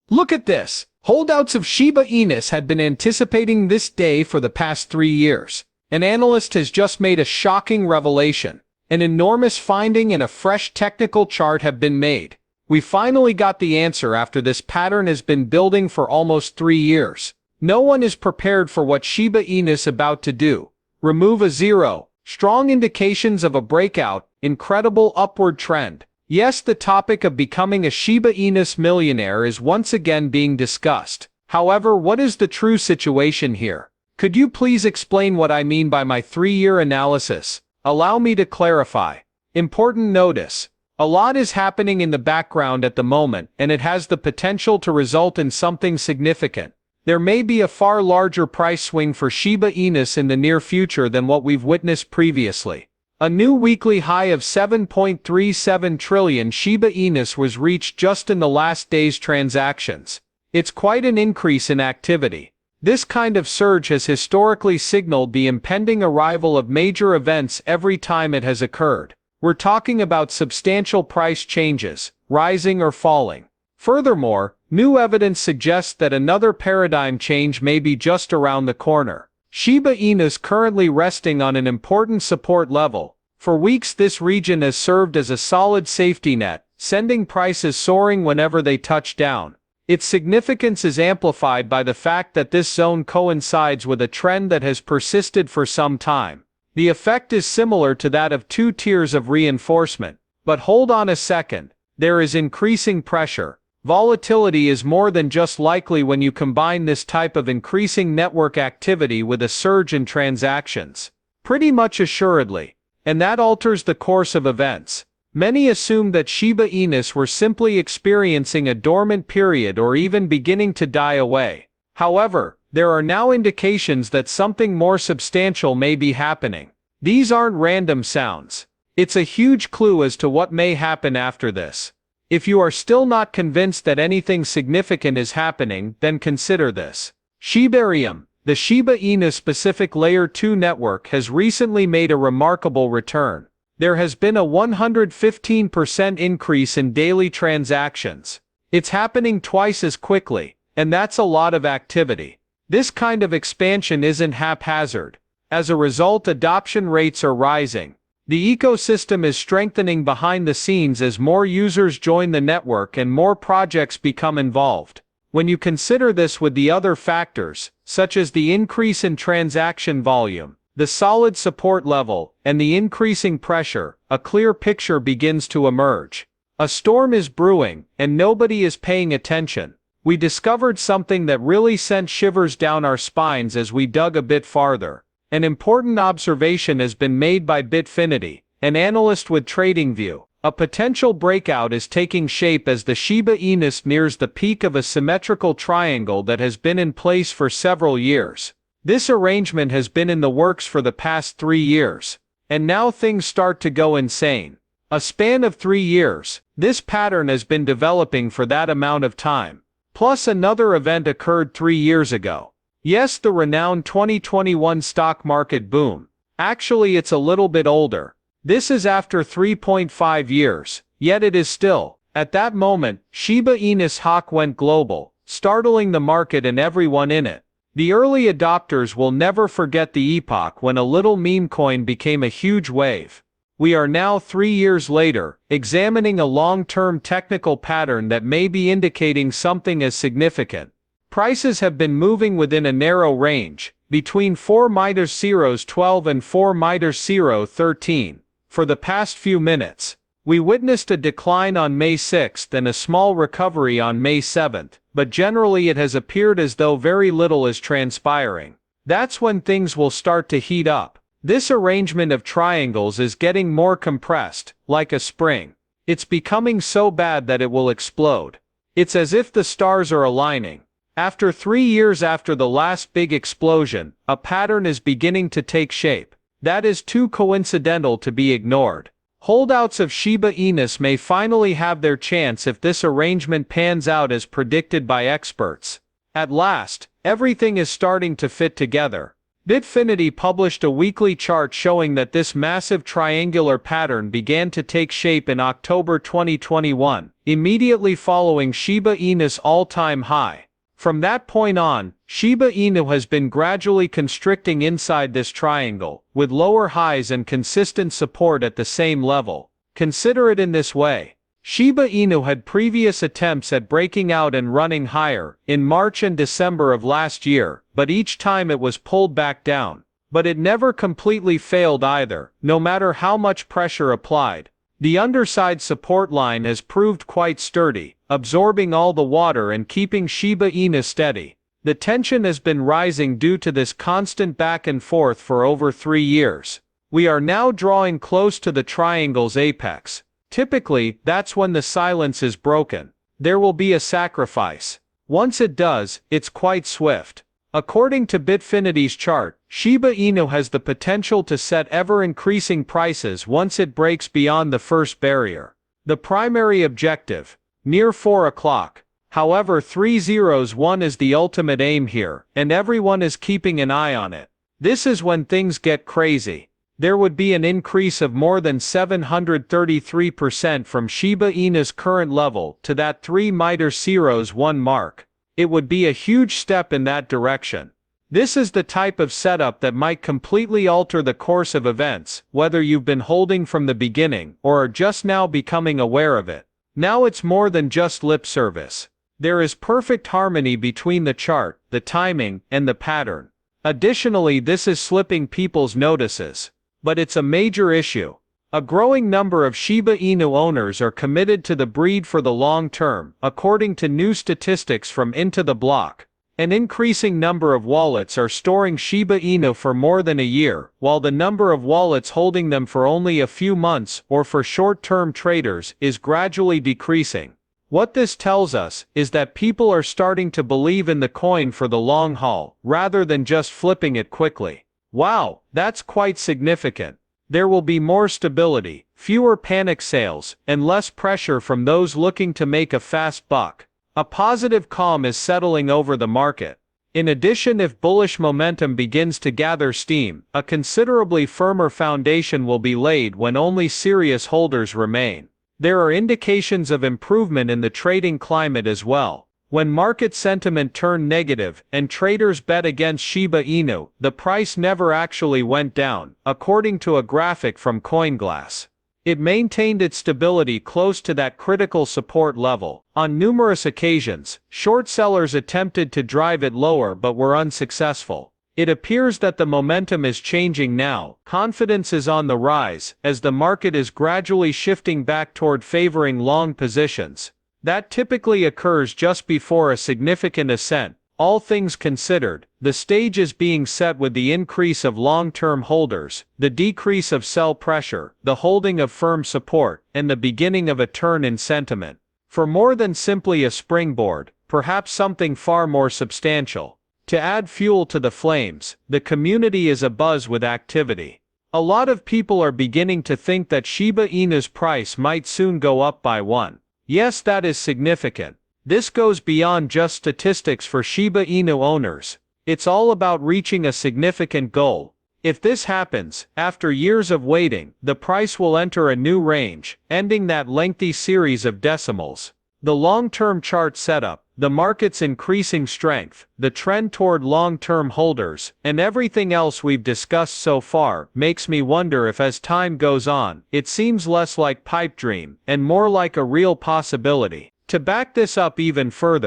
Look at this! Holdouts of Shiba Inu had been anticipating this day for the past 3 years. An analyst has just made a shocking revelation. An enormous finding and a fresh technical chart have been made. We finally got the answer after this pattern has been building for almost 3 years. No one is prepared for what Shiba Inu is about to do. Remove a zero. Strong indications of a breakout, incredible upward trend. Yes, the topic of becoming a Shiba Inu millionaire is once again being discussed. However, what is the true situation here? Could you please explain what I mean by my 3-year analysis? Allow me to clarify. Important notice. A lot is happening in the background at the moment, and it has the potential to result in something significant. There may be a far larger price swing for Shiba Inu in the near future than what we've witnessed previously. A new weekly high of 7.37 trillion Shiba Inu was reached just in the last day's transactions. It's quite an increase in activity. This kind of surge has historically signaled the impending arrival of major events every time it has occurred. We're talking about substantial price changes, rising or falling. Furthermore, new evidence suggests that another paradigm change may be just around the corner. Shiba Inu is currently resting on an important support level. For weeks this region has served as a solid safety net, sending prices soaring whenever they touch down. Its significance is amplified by the fact that this zone coincides with a trend that has persisted for some time. The effect is similar to that of 2 tiers of reinforcement. But hold on a second, there is increasing pressure. Volatility is more than just likely when you combine this type of increasing network activity with a surge in transactions. Pretty much assuredly. And that alters the course of events. Many assumed that Shiba Inu were simply experiencing a dormant period or even beginning to die away. However, there are now indications that something more substantial may be happening. These aren't random sounds. It's a huge clue as to what may happen after this. If you are still not convinced that anything significant is happening, then consider this. Shibarium, the Shiba Inu specific Layer 2 network, has recently made a remarkable return. There has been a 115% increase in daily transactions. It's happening twice as quickly, and that's a lot of activity. This kind of expansion isn't haphazard. As a result, adoption rates are rising. The ecosystem is strengthening behind the scenes as more users join the network and more projects become involved. When you consider this with the other factors, such as the increase in transaction volume, the solid support level, and the increasing pressure, a clear picture begins to emerge. A storm is brewing, and nobody is paying attention. We discovered something that really sent shivers down our spines as we dug a bit farther. An important observation has been made by Bitfinity, an analyst with TradingView. A potential breakout is taking shape as the Shiba Inu nears the peak of a symmetrical triangle that has been in place for several years. This arrangement has been in the works for the past 3 years. And now things start to go insane. A span of 3 years, this pattern has been developing for that amount of time. Plus another event occurred 3 years ago. Yes, the renowned 2021 stock market boom. Actually, it's a little bit older. This is after 3.5 years, yet it is still. At that moment, Shiba Inu's hawk went global, startling the market and everyone in it. The early adopters will never forget the epoch when a little meme coin became a huge wave. We are now 3 years later, examining a long-term technical pattern that may be indicating something as significant. Prices have been moving within a narrow range, between 4-0-12 and 4-0-13, for the past few minutes. We witnessed a decline on May 6th and a small recovery on May 7th, but generally it has appeared as though very little is transpiring. That's when things will start to heat up. This arrangement of triangles is getting more compressed, like a spring. It's becoming so bad that it will explode. It's as if the stars are aligning. After 3 years after the last big explosion, a pattern is beginning to take shape. That is too coincidental to be ignored. Holdouts of Shiba Inu may finally have their chance if this arrangement pans out as predicted by experts. At last, everything is starting to fit together. Bitfinity published a weekly chart showing that this massive triangular pattern began to take shape in October 2021, immediately following Shiba Inu's all-time high. From that point on, Shiba Inu has been gradually constricting inside this triangle, with lower highs and consistent support at the same level. Consider it in this way. Shiba Inu had previous attempts at breaking out and running higher, in March and December of last year, but each time it was pulled back down. But it never completely failed either, no matter how much pressure applied. The underside support line has proved quite sturdy, absorbing all the water and keeping Shiba Inu steady. The tension has been rising due to this constant back and forth for over 3 years. We are now drawing close to the triangle's apex. Typically, that's when the silence is broken. There will be a sacrifice. Once it does, it's quite swift. According to Bitfinity's chart, Shiba Inu has the potential to set ever-increasing prices once it breaks beyond the first barrier. The primary objective, near 4 o'clock. However, 301 is the ultimate aim here, and everyone is keeping an eye on it. This is when things get crazy. There would be an increase of more than 733% from Shiba Inu's current level to that 301 mark. It would be a huge step in that direction. This is the type of setup that might completely alter the course of events, whether you've been holding from the beginning or are just now becoming aware of it. Now it's more than just lip service. There is perfect harmony between the chart, the timing, and the pattern. Additionally, this is slipping people's notices. But it's a major issue. A growing number of Shiba Inu owners are committed to the breed for the long term, according to new statistics from Into the Block. An increasing number of wallets are storing Shiba Inu for more than a year, while the number of wallets holding them for only a few months or for short-term traders is gradually decreasing. What this tells us is that people are starting to believe in the coin for the long haul, rather than just flipping it quickly. Wow, that's quite significant. There will be more stability, fewer panic sales, and less pressure from those looking to make a fast buck. A positive calm is settling over the market. In addition, if bullish momentum begins to gather steam, a considerably firmer foundation will be laid when only serious holders remain. There are indications of improvement in the trading climate as well. When market sentiment turned negative and traders bet against Shiba Inu, the price never actually went down, according to a graphic from CoinGlass. It maintained its stability close to that critical support level. On numerous occasions, short sellers attempted to drive it lower but were unsuccessful. It appears that the momentum is changing now. Confidence is on the rise, as the market is gradually shifting back toward favoring long positions. That typically occurs just before a significant ascent. All things considered, the stage is being set with the increase of long-term holders, the decrease of sell pressure, the holding of firm support, and the beginning of a turn in sentiment. For more than simply a springboard, perhaps something far more substantial. To add fuel to the flames, the community is abuzz with activity. A lot of people are beginning to think that Shiba Inu's price might soon go up by 1. Yes, that is significant. This goes beyond just statistics for Shiba Inu owners. It's all about reaching a significant goal. If this happens, after years of waiting, the price will enter a new range, ending that lengthy series of decimals. The long-term chart setup, the market's increasing strength, the trend toward long-term holders, and everything else we've discussed so far makes me wonder if as time goes on, it seems less like pipe dream and more like a real possibility. To back this up even further,